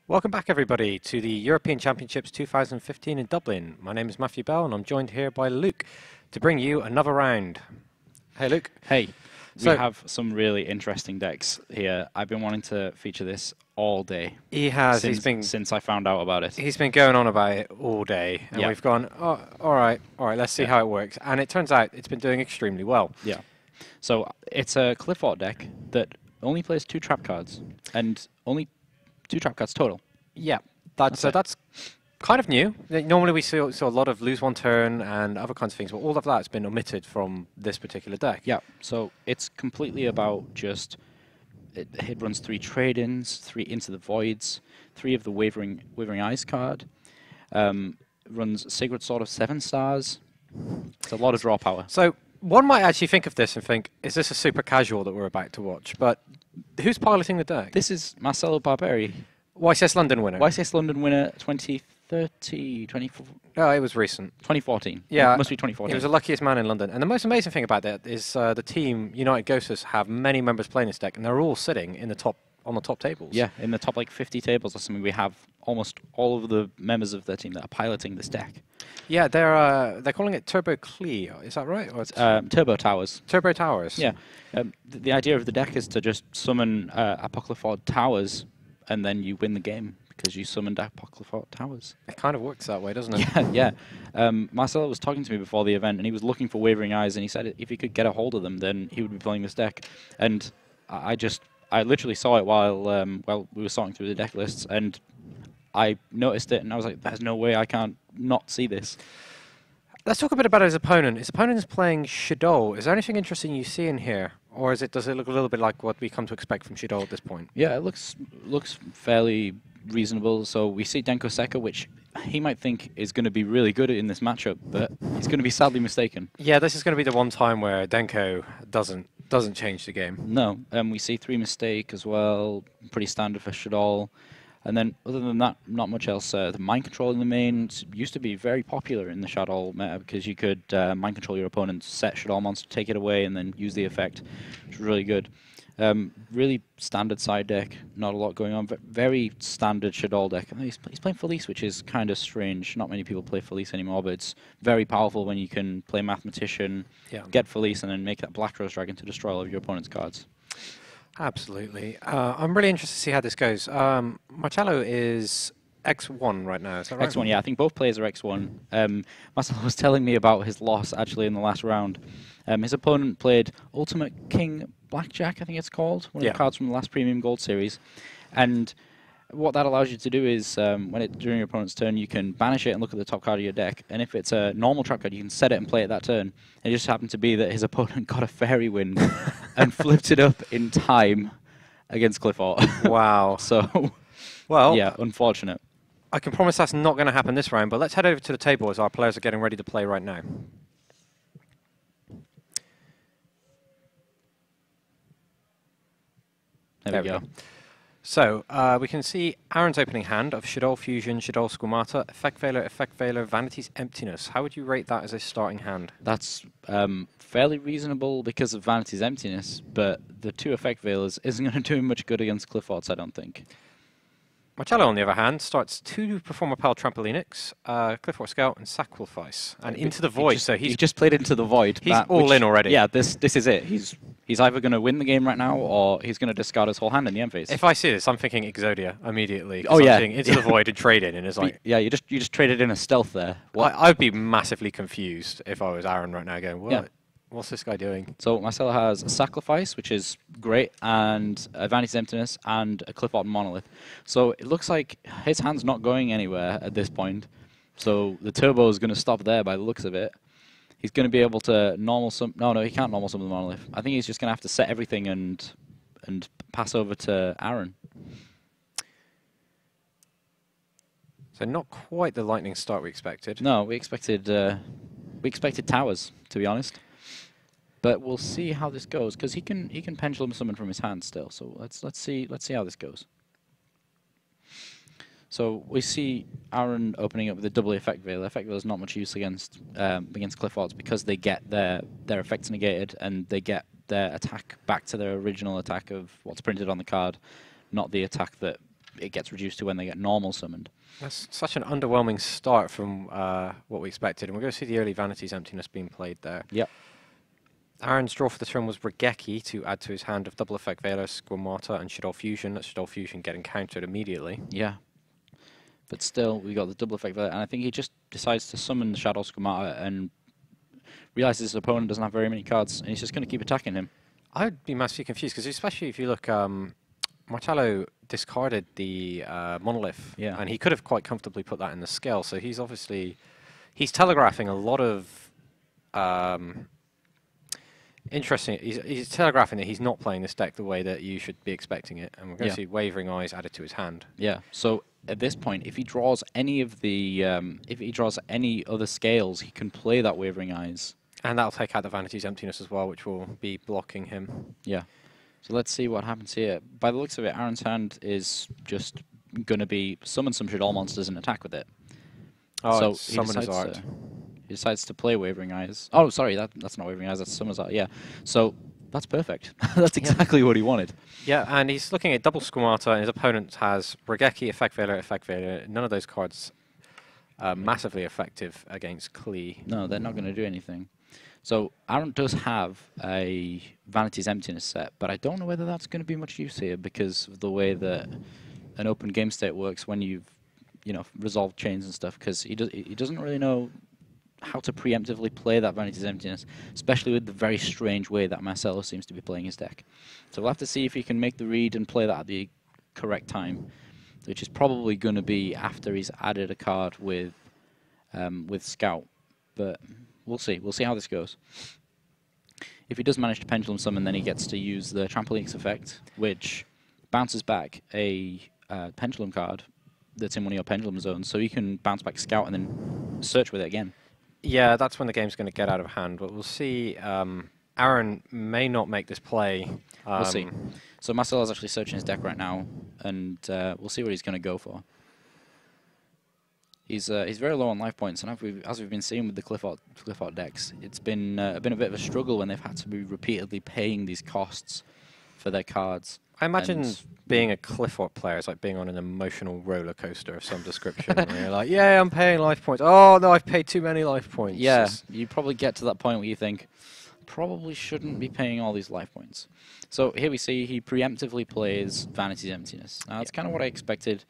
Welcome back, everybody, to the European Championships 2015 in Dublin. My name is Matthew Bell, and I'm joined here by Luke to bring you another round. Hey, Luke. Hey, So we have some really interesting decks here. I've been wanting to feature this all day. he has. Since I found out about it. He's been going on about it all day, and Yeah. we've gone, oh, all right, let's see how it works. And it turns out it's been doing extremely well. Yeah. So it's a cliff art deck that only plays 2 trap cards, and only 2 trap cards total. Yeah, that's kind of new. Normally we see a lot of lose one turn and other kinds of things, but all of that has been omitted from this particular deck. Yeah. So it's completely about just it runs 3 trade-ins, 3 Into the Voids, 3 of the Wavering Eyes card. Runs Sacred Sword of 7 stars. It's a lot of draw power. So one might actually think of this and think, is this a super casual that we're about to watch? But who's piloting the deck? This is Marcelo Barberi, YCS London winner. YCS London winner 2014. Yeah, It must be 2014. He was the luckiest man in London. And the most amazing thing about that is the team, United Ghosters, have many members playing this deck, and they're all sitting in the top on the top tables. Yeah, in the top like 50 tables or something, we have almost all of the members of their team that are piloting this deck. Yeah, they're calling it Turbo Clee. Is that right? Or it's Turbo Towers. Turbo Towers. Yeah. The idea of the deck is to just summon Apocryphal Towers, and then you win the game because you summoned Apocryphal Towers. It kind of works that way, doesn't it? Yeah. Marcelo was talking to me before the event, and he was looking for Wavering Eyes, and he said if he could get a hold of them, then he would be playing this deck. And I literally saw it while we were sorting through the deck lists, and I noticed it, and I was like, there's no way I can't not see this. Let's talk a bit about his opponent. His opponent is playing Shadow. Is there anything interesting you see in here? Or does it look a little bit like what we come to expect from Shadow at this point? Yeah, it looks fairly reasonable. So we see Denko Seka, which he might think is going to be really good in this matchup, but he's going to be sadly mistaken. Yeah, this is going to be the one time where Denko doesn't change the game. No, we see 3 Mistake as well, pretty standard for Shadow. And then, other than that, not much else. The Mind Control in the main used to be very popular in the Shadow meta because you could Mind Control your opponent, set Shadow monster, take it away, and then use the effect, which was really good. Really standard side deck, not a lot going on. Very standard Shadow deck. And he's playing Felice, which is kind of strange. Not many people play Felice anymore, but it's very powerful when you can play Mathematician, get Felice, and then make that Black Rose Dragon to destroy all of your opponent's cards. Absolutely. I'm really interested to see how this goes. Marcello is X1 right now, is that right? X1, yeah. I think both players are X1. Marcelo was telling me about his loss, actually, in the last round. His opponent played Ultimate King Blackjack, I think it's called, one of the cards from the last Premium Gold series. And what that allows you to do is, during your opponent's turn, you can banish it and look at the top card of your deck. And if it's a normal trap card, you can set it and play it that turn. It just happened to be that his opponent got a Fairy Wind and flipped it up in time against Cliff Art. Wow. So, well, yeah, unfortunate. I can promise that's not going to happen this round, but let's head over to the table as our players are getting ready to play right now. There we go. So, we can see Aaron's opening hand of Shadow Fusion, Shadow Squamata, Effect Veiler, Vanity's Emptiness. How would you rate that as a starting hand? That's fairly reasonable because of Vanity's Emptiness, but the 2 Effect Veilers isn't going to do much good against Cliff Arts, I don't think. Marcello, on the other hand, starts 2 Performer Pal Trampolinix, Cliff Art Scout, and Sacrifice, and Into the Void. So he just played Into the Void. He's all in already. Yeah, this is it. He's either going to win the game right now, or he's going to discard his whole hand in the end phase. If I see this, I'm thinking Exodia immediately. Oh yeah, Into the Void and trade in, and it's like yeah, you just traded in a stealth there. I'd be massively confused if I was Aaron right now, going, what? Yeah. What's this guy doing? So Marcelo has a Sacrifice, which is great, and a Vanity's Emptiness, and a Cliff Art Monolith. So it looks like his hand's not going anywhere at this point. So the turbo is going to stop there by the looks of it. He's going to be able to normal summon. No, he can't normal summon the Monolith. I think he's just going to have to set everything and pass over to Aaron. So not quite the lightning start we expected. No, we expected towers, to be honest. But we'll see how this goes because he can pendulum summon from his hand still. So let's see how this goes. So we see Aaron opening up with a double Effect Veil. Effect Veil is not much use against Cliff Arts because they get their effects negated and they get their attack back to their original attack of what's printed on the card, not the attack that it gets reduced to when they get normal summoned. That's such an underwhelming start from what we expected, and we're going to see the early Vanity's Emptiness being played there. Yep. Aaron's draw for the turn was Regeki to add to his hand of double effect Veiler, Squamata, and Shaddoll Fusion. That Shaddoll Fusion getting countered immediately. Yeah. But still, we got the double effect there, and I think he just decides to summon the Shaddoll Squamata and realizes his opponent doesn't have very many cards, and he's just going to keep attacking him. I'd be massively confused, because especially if you look, Martello discarded the Monolith, and he could have quite comfortably put that in the scale, so he's obviously, he's telegraphing a lot of interesting, he's telegraphing that he's not playing this deck the way that you should be expecting it, and we're going to see Wavering Eyes added to his hand. Yeah, so at this point, if he draws any of the, if he draws any other scales, he can play that Wavering Eyes. And that'll take out the Vanity's Emptiness as well, which will be blocking him. Yeah. So let's see what happens here. By the looks of it, Aaron's hand is just going to be summon some Shaddoll monsters and attack with it. Oh, so he decides to play Wavering Eyes. Oh, sorry, that's not Wavering Eyes, that's Summer's Art, yeah. So that's perfect. That's exactly what he wanted. Yeah, and he's looking at double Squamata, and his opponent has Regeki, Effect Veiler. None of those cards are massively effective against Klee. No, they're not going to do anything. So Aaron does have a Vanity's Emptiness set, but I don't know whether that's going to be much use here because of the way that an open game state works when you've, resolved chains and stuff, because he doesn't really know how to preemptively play that Vanity's Emptiness, especially with the very strange way that Marcelo seems to be playing his deck. So we'll have to see if he can make the read and play that at the correct time, which is probably going to be after he's added a card with Scout. But we'll see. We'll see how this goes. If he does manage to Pendulum Summon, then he gets to use the Trampoline's effect, which bounces back a Pendulum card that's in one of your Pendulum zones, so you can bounce back Scout and then search with it again. Yeah, that's when the game's going to get out of hand. But we'll see. Aaron may not make this play. We'll see. So Marcelo's actually searching his deck right now, and we'll see what he's going to go for. He's very low on life points, and as we've been seeing with the Cliff Art decks, it's been a bit of a struggle when they've had to be repeatedly paying these costs for their cards. I imagine being a Cliff Art player is like being on an emotional roller coaster of some description. Where you're like, yeah, I'm paying life points. Oh no, I've paid too many life points. Yeah, you probably get to that point where you think, probably shouldn't be paying all these life points. So here we see he preemptively plays Vanity's Emptiness. Now that's kind of what I expected.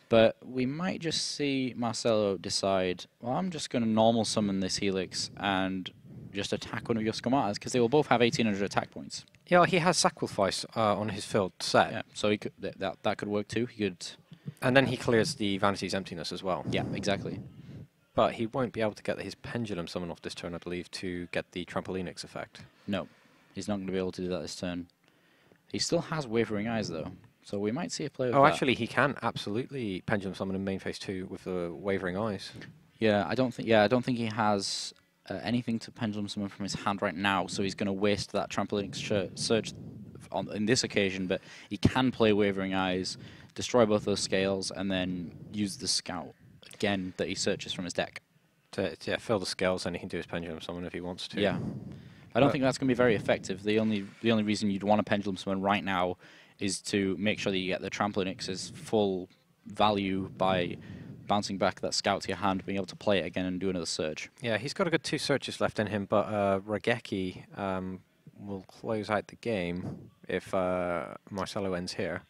But we might just see Marcelo decide, well, I'm just going to normal summon this Helix and just attack one of your Squamatas, because they will both have 1,800 attack points. Yeah, he has Sacrifice on his field set. Yeah, so he could, that could work too. He could, and then he clears the Vanity's Emptiness as well. Yeah, exactly. But he won't be able to get his Pendulum Summon off this turn, I believe, to get the Trampolinix effect. No, he's not going to be able to do that this turn. He still has Wavering Eyes, though. So we might see a play with that. Actually, he can absolutely Pendulum Summon in main phase 2 with the Wavering Eyes. Yeah, I don't think he has anything to Pendulum Summon from his hand right now, so he's going to waste that Trampoline search in this occasion, but he can play Wavering Eyes, destroy both those scales, and then use the Scout again that he searches from his deck. To fill the scales, and he can do his Pendulum Summon if he wants to. Yeah. I don't think that's going to be very effective. The only reason you'd want a Pendulum Summon right now is to make sure that you get the Trampolinix's full value by bouncing back that Scout to your hand, being able to play it again and do another search. Yeah, he's got a good 2 searches left in him, but Regeki will close out the game if Marcelo ends here.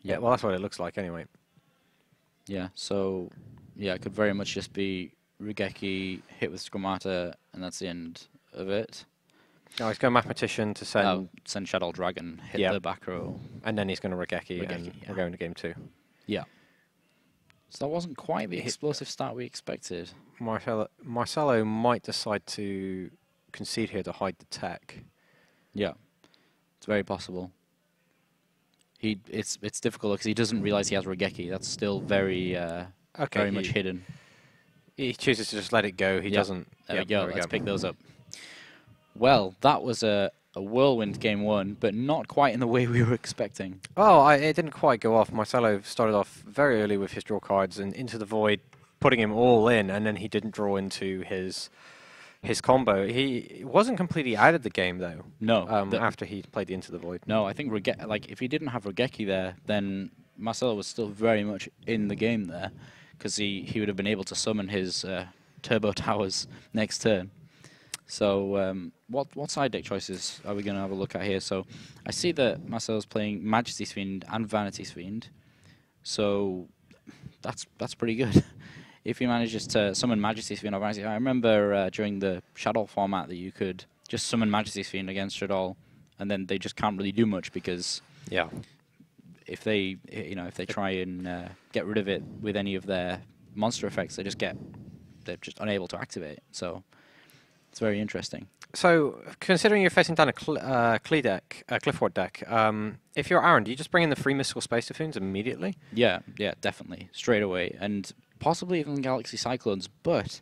Yeah, well, that's what it looks like anyway. Yeah, so yeah, it could very much just be Regeki hit with Squamata, and that's the end of it. Oh, he's going Mathematician to send Shaddoll Dragon, hit the back row. And then he's going to Regeki, and we're going to game 2. Yeah. So that wasn't quite the explosive start we expected. Marcelo might decide to concede here to hide the tech. Yeah, it's very possible. It's difficult because he doesn't realize he has Regeki. That's still very very much hidden. He chooses to just let it go. He doesn't. There we go. Let's pick those up. Well, that was a whirlwind game 1, but not quite in the way we were expecting. Oh, it didn't quite go off. Marcelo started off very early with his draw cards and into the void, putting him all in, and then he didn't draw into his combo. He wasn't completely out of the game, though. No. After he played the Into the Void. No, I think if he didn't have Regeki there, then Marcelo was still very much in the game there, because he would have been able to summon his turbo towers next turn. So what side deck choices are we going to have a look at here? So I see that Marcelo's playing Majesty's Fiend and Vanity's Fiend, so that's pretty good. If he manages to summon Majesty's Fiend or Vanity's Fiend, I remember during the Shadow format that you could just summon Majesty's Fiend against Shadow, and then they just can't really do much because if they try and get rid of it with any of their monster effects, they're just unable to activate. So it's very interesting. So, considering you're facing down a Clifford deck, if you're Aaron, do you just bring in the free Mystical Space Typhoons immediately? Yeah, definitely, straight away, and possibly even Galaxy Cyclones, but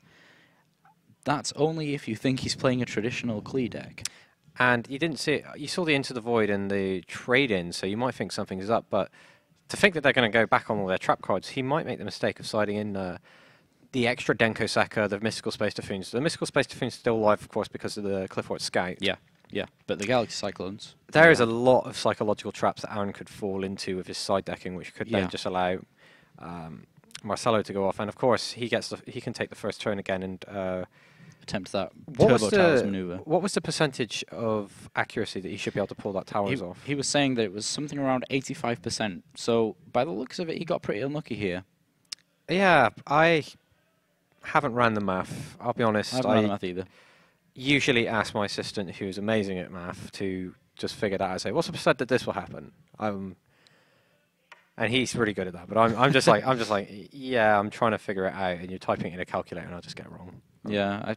that's only if you think he's playing a traditional Klee deck. And you didn't see it. You saw the Into the Void and the trade-in, so you might think something is up, but to think that they're going to go back on all their trap cards, he might make the mistake of siding in the extra Denko Seka, the Mystical Space Typhoons. The Mystical Space Typhoons still alive, of course, because of the Clifford Scout. Yeah, but the Galaxy Cyclones... There is a lot of psychological traps that Aaron could fall into with his side decking, which could then just allow Marcelo to go off. And, of course, he can take the first turn again and... attempt that Turbo Towers maneuver. What was the percentage of accuracy that he should be able to pull that towers off? He was saying that it was something around 85%. So, by the looks of it, he got pretty unlucky here. Yeah, I haven't ran the math. I'll be honest. I haven't ran the math either. Usually ask my assistant, who's amazing at math, to just figure that out and say, what's the percent that this will happen? And he's really good at that. But I'm just like, yeah, I'm trying to figure it out, and you're typing it in a calculator, and I'll just get it wrong. Yeah, I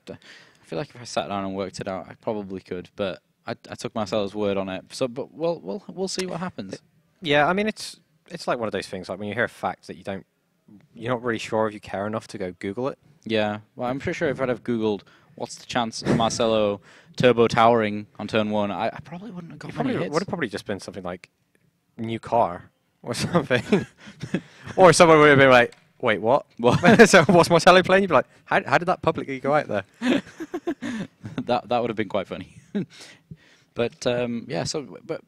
feel like if I sat down and worked it out, I probably could, but I took Marcelo's word on it. So, but we'll see what happens. Yeah, I mean it's like one of those things, like when you hear a fact that you're not really sure if you care enough to go Google it. Yeah, well, I'm pretty sure if I'd have Googled what's the chance of Marcelo turbo towering on turn 1, I probably wouldn't have got many hits. It would have probably just been something like new car or something, or someone would have been like, wait, what? So what's Marcelo playing? You'd be like, how did that publicly go out there? that would have been quite funny. But yeah, but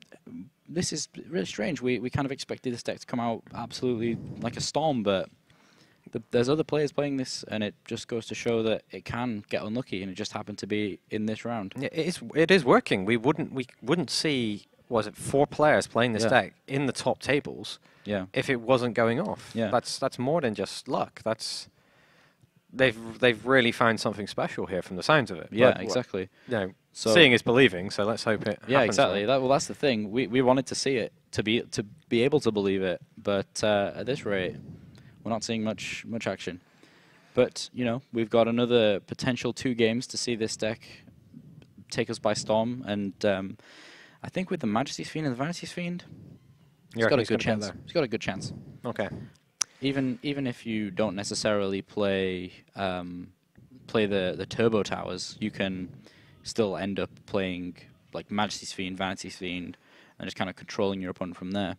this is really strange. We kind of expected this deck to come out absolutely like a storm, but there's other players playing this, and it just goes to show that it can get unlucky, and it just happened to be in this round. Yeah, it is working. We wouldn't see, was it 4 players playing this deck in the top tables if it wasn't going off. Yeah. That's more than just luck. They've really found something special here from the sounds of it. Yeah, exactly. So seeing is believing, so let's hope it happens. Exactly. That's the thing. We wanted to see it to be able to believe it, but at this rate, we're not seeing much action. But we've got another potential 2 games to see this deck take us by storm, and I think with the Majesty's Fiend and the Vanity's Fiend, he's got a good chance. He's got a good chance. Okay. Even if you don't necessarily play the turbo towers, you can still end up playing like Majesty's Fiend, Vanity's Fiend, and just kind of controlling your opponent from there.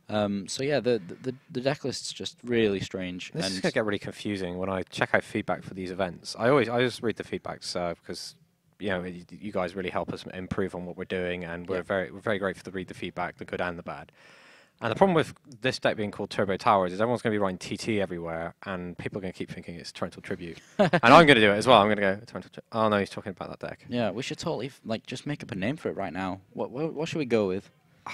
So yeah, the deck list's just really strange. This is gonna get really confusing when I check out feedback for these events. I always read the feedbacks because you guys really help us improve on what we're doing, and we're very grateful to read the feedback, the good and the bad. And the problem with this deck being called Turbo Towers is everyone's going to be writing TT everywhere, and people are going to keep thinking it's Torrential Tribute. And I'm going to do it as well. I'm going to go Torrential Tribute. Oh no, he's talking about that deck. Yeah, we should totally just make up a name for it right now. What should we go with?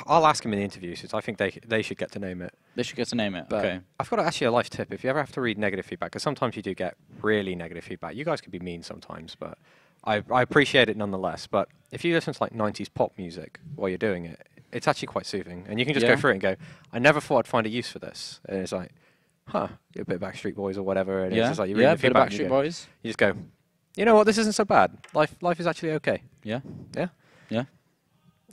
I'll ask him in the interview, since I think they should get to name it. They should get to name it. But okay. I've got actually a life tip. If you ever have to read negative feedback, because sometimes you do get really negative feedback. You guys can be mean sometimes, but I appreciate it nonetheless. But if you listen to like 90s pop music while you're doing it, it's actually quite soothing. And you can just go through it and go, I never thought I'd find a use for this. And it's like, huh, you're a bit of Backstreet Boys or whatever. And it's just like, you read the feedback, Backstreet Boys. You just go, you know what, this isn't so bad. Life is actually okay. Yeah. Yeah? Yeah.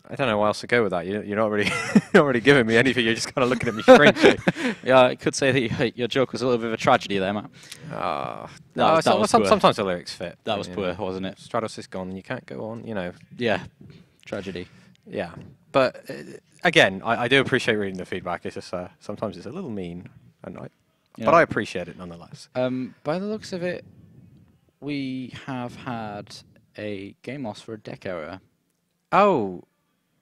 I don't know where else to go with that. You're not really not really giving me anything. You're just kind of looking at me strangely. Yeah, I could say that your joke was a little bit of a tragedy there, Matt. No, sometimes the lyrics fit. That was poor, wasn't it? Stratos is gone. You can't go on, Yeah, tragedy. Yeah. But again, I do appreciate reading the feedback. It's just sometimes it's a little mean, but I appreciate it nonetheless. By the looks of it, we have had a game loss for a deck error. Oh,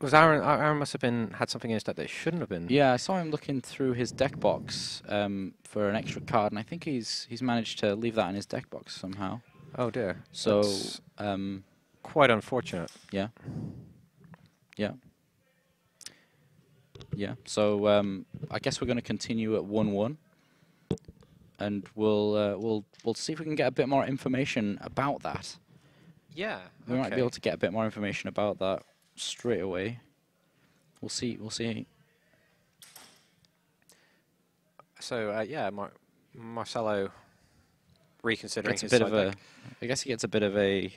Was Aaron must have had something in his deck that shouldn't have been. Yeah, I saw him looking through his deck box for an extra card, and I think he's managed to leave that in his deck box somehow. Oh dear. So that's quite unfortunate. Yeah. Yeah. Yeah. So I guess we're going to continue at 1-1, and we'll see if we can get a bit more information about that. Yeah. We might be able to get a bit more information about that straight away. We'll see. We'll see. So yeah, Marcelo reconsidering Gets his a bit side of a. deck. I guess he gets a bit of a.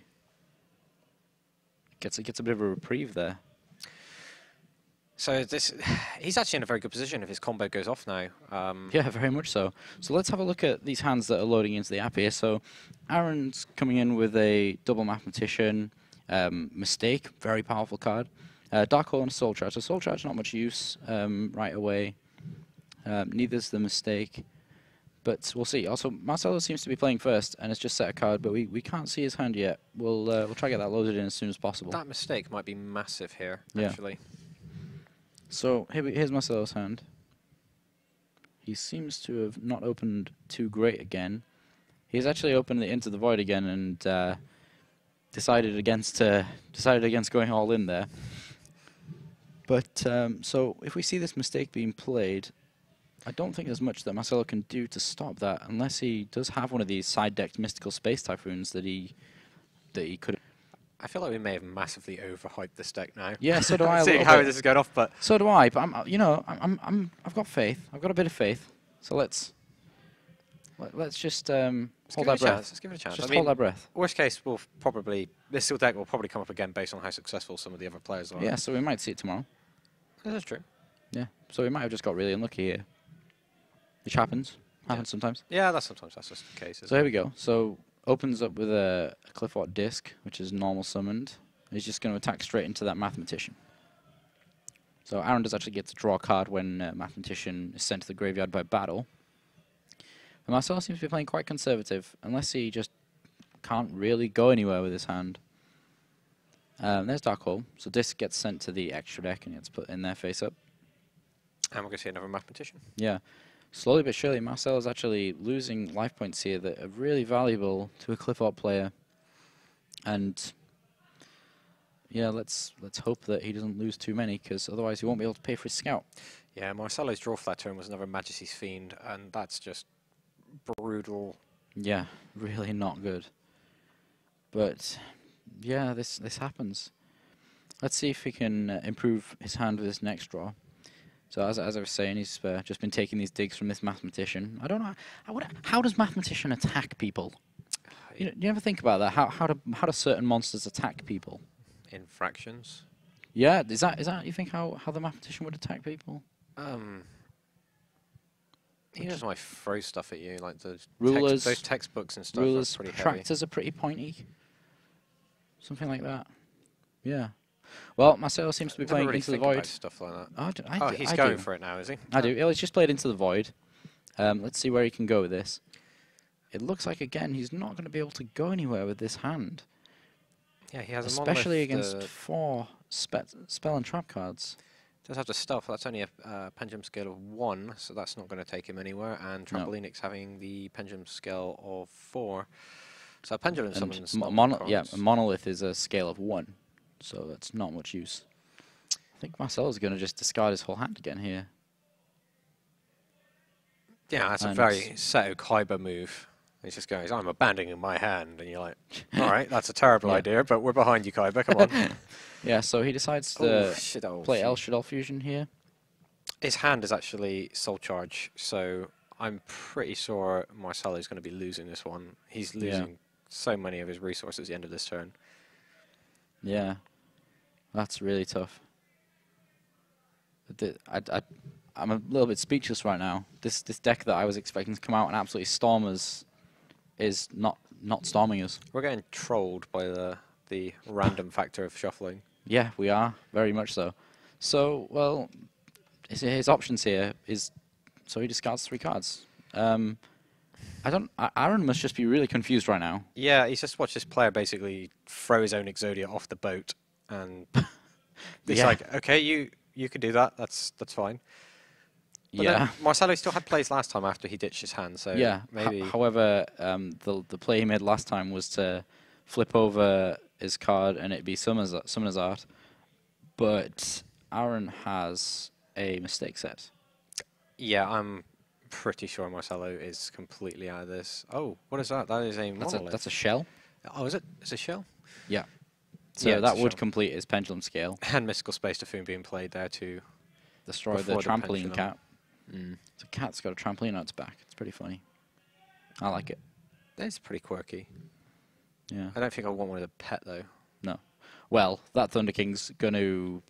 Gets a bit of a reprieve there. So he's actually in a very good position if his combo goes off now. Yeah, very much so. So let's have a look at these hands that are loading into the app here. So Aaron's coming in with a double mathematician, mistake, very powerful card. Dark Hole and Soul Charge. So Soul Charge not much use right away. Neither's the mistake. But we'll see. Also, Marcelo seems to be playing first and has just set a card, but we can't see his hand yet. We'll try to get that loaded in as soon as possible. That mistake might be massive here, Yeah. actually. So here's Marcelo's hand. He seems to have not opened too great again. He's actually opened it into the void again and decided against going all in there. But so if we see this mistake being played, I don't think there's much that Marcelo can do to stop that, unless he does have one of these side-decked Mystical Space Typhoons that he could. I feel like we may have massively overhyped this deck now. Yeah, so do I. Seeing how this is going off, but so do I. But I've got faith. I've got a bit of faith. So let's just hold our breath. Let's give it a chance. Just hold our breath. Worst case, this deck will probably come up again based on how successful some of the other players are. Yeah, so we might see it tomorrow. That's true. Yeah, so we might have just got really unlucky here. Which happens sometimes. Yeah, that's just the case. So here we go. So opens up with a Clifford Disc, which is normal summoned. He's just going to attack straight into that Mathematician. So Aaron does actually get to draw a card when Mathematician is sent to the graveyard by battle. And Marcelo seems to be playing quite conservative, unless he just can't really go anywhere with his hand. There's Dark Hole. So Disc gets sent to the extra deck and gets put in there face up. And we're going to see another Mathematician. Yeah. Slowly but surely, Marcelo's actually losing life points here that are really valuable to a Clifford player. And yeah, let's hope that he doesn't lose too many, because otherwise he won't be able to pay for his scout. Yeah, Marcelo's draw for that turn was another Majesty's Fiend, and that's just brutal. Yeah, really not good. But yeah, this happens. Let's see if he can improve his hand with his next draw. So as I was saying, he's just been taking these digs from this Mathematician. I don't know how does Mathematician attack people? You ever think about that? How do certain monsters attack people? In fractions. Yeah, is that you think how the Mathematician would attack people? He just might throw stuff at you, like those rulers, those textbooks and stuff. Rulers, are pretty protractors heavy. are pretty pointy. Something like that. Yeah. Well, Marcelo seems to be playing really into the think about void. Stuff like that. Oh, he's going for it now, is he? I do. He's just played into the void. Let's see where he can go with this. It looks like, again, he's not going to be able to go anywhere with this hand. Yeah, he has especially a against 4 spell and trap cards. Does have the stuff. That's only a pendulum scale of 1, so that's not going to take him anywhere. And Trampolinic's having the pendulum scale of 4. So pendulum summons. Yeah, a monolith is a scale of 1, so that's not much use. I think Marcelo's going to just discard his whole hand again here. Yeah, that's a very Seto Kaiba move. He's just going, I'm abandoning my hand, and you're like, all right, that's a terrible idea, but we're behind you, Kaiba, come on. Yeah, so he decides to play El Shaddai Fusion here. His hand is actually Soul Charge, so I'm pretty sure Marcelo's going to be losing this one. He's losing so many of his resources at the end of this turn. Yeah, that's really tough. I'm a little bit speechless right now. This deck that I was expecting to come out and absolutely storm us is not storming us. We're getting trolled by the random factor of shuffling. Yeah, we are, very much so. So, well, his options here is, so he discards 3 cards. Aaron must just be really confused right now. Yeah, he's just watched this player basically throw his own Exodia off the boat and It's like, okay, you could do that. That's fine. But then Marcelo still had plays last time after he ditched his hand, so maybe. However, the play he made last time was to flip over his card and it'd be Summoner's Art, but Aaron has a mistake set. Yeah, I'm pretty sure Marcelo is completely out of this. Oh, what is that? That is a monolith. That's a shell. Oh, is it? Is it a shell? Yeah. So that would complete his pendulum scale. And Mystical Space Typhoon being played there to destroy the trampoline cat. The cat's got a trampoline on its back. It's pretty funny. I like it. It's pretty quirky. Yeah. I don't think I want one as a pet, though. No. Well, that Thunder King's going to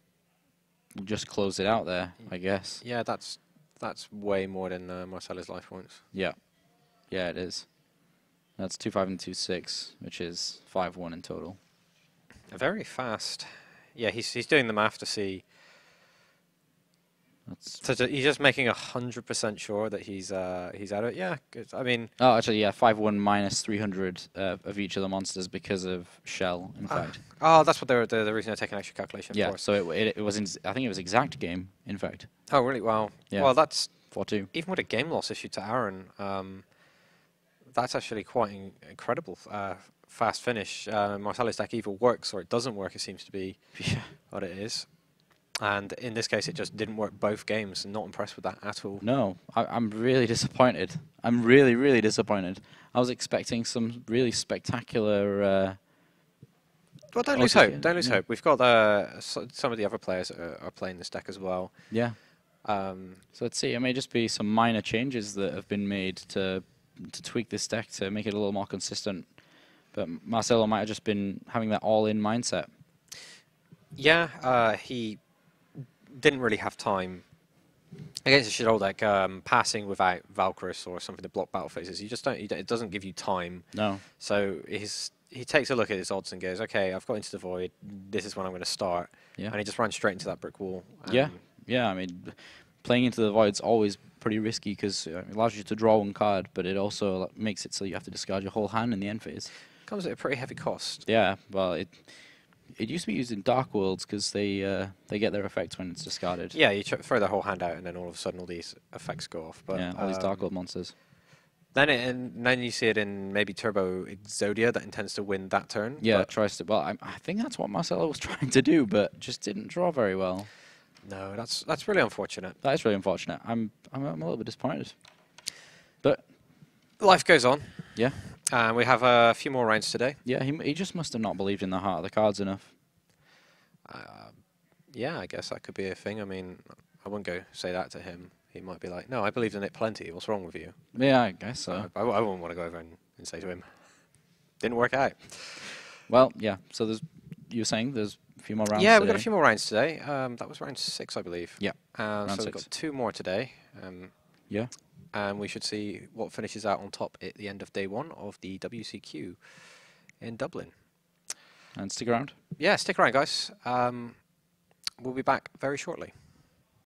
just close it out there, I guess. Yeah, that's way more than Marcelo's life points. Yeah. Yeah, it is. That's 2-5 and 2-6, which is 5-1 in total. Very fast. Yeah, he's doing the math to see. So he's just making 100% sure that he's out of it. Yeah, good. I mean. Oh, actually, yeah, 5-1 minus 300 of each of the monsters because of shell. In fact. Oh, that's what the reason they're taking extra calculation for. Yeah, so it was. I think it was exact game. In fact. Oh, really? Wow. Yeah. Well, that's 4-2. Even with a game loss issue to Aaron, that's actually quite incredible. Fast finish. Marcelo's deck either works or it doesn't work. It seems to be what it is. And in this case, it just didn't work both games. Not impressed with that at all. No, I'm really disappointed. I'm really, really disappointed. I was expecting some really spectacular... well, don't lose hope. Don't lose hope. We've got some of the other players that are playing this deck as well. Yeah. So let's see. It may just be some minor changes that have been made to tweak this deck to make it a little more consistent. But Marcelo might have just been having that all-in mindset. Yeah, he didn't really have time against a Shadol deck. Passing without Valkyris or something to block battle phases, you just don't. It doesn't give you time. No. So he takes a look at his odds and goes, "Okay, I've got Into the Void. This is when I'm going to start." Yeah. And he just runs straight into that brick wall. Yeah. I mean, playing Into the Void's always pretty risky because it allows you to draw one card, but it also makes it so you have to discard your whole hand in the end phase. Comes at a pretty heavy cost. Yeah. Well, it used to be used in Dark Worlds because they get their effects when it's discarded. Yeah, you throw the whole hand out, and then all of a sudden all these effects go off. But yeah, all these Dark World monsters. Then you see it in maybe Turbo Exodia that intends to win that turn. Yeah, it tries to. Well, I think that's what Marcelo was trying to do, but just didn't draw very well. No, that's really unfortunate. That is really unfortunate. I'm a little bit disappointed. But life goes on. Yeah. We have a few more rounds today. Yeah, he just must have not believed in the heart of the cards enough. Yeah, I guess that could be a thing. I mean, I wouldn't go say that to him. He might be like, "No, I believed in it plenty. What's wrong with you?" Yeah, I guess so. I wouldn't want to go over and say to him, "Didn't work out." Well, yeah. So you were saying there's a few more rounds. Yeah, today. we've got a few more rounds today. That was round 6, I believe. Yeah. So we've got 2 more today. Yeah. And we should see what finishes out on top at the end of day 1 of the WCQ in Dublin. And stick around. Yeah, stick around, guys. We'll be back very shortly.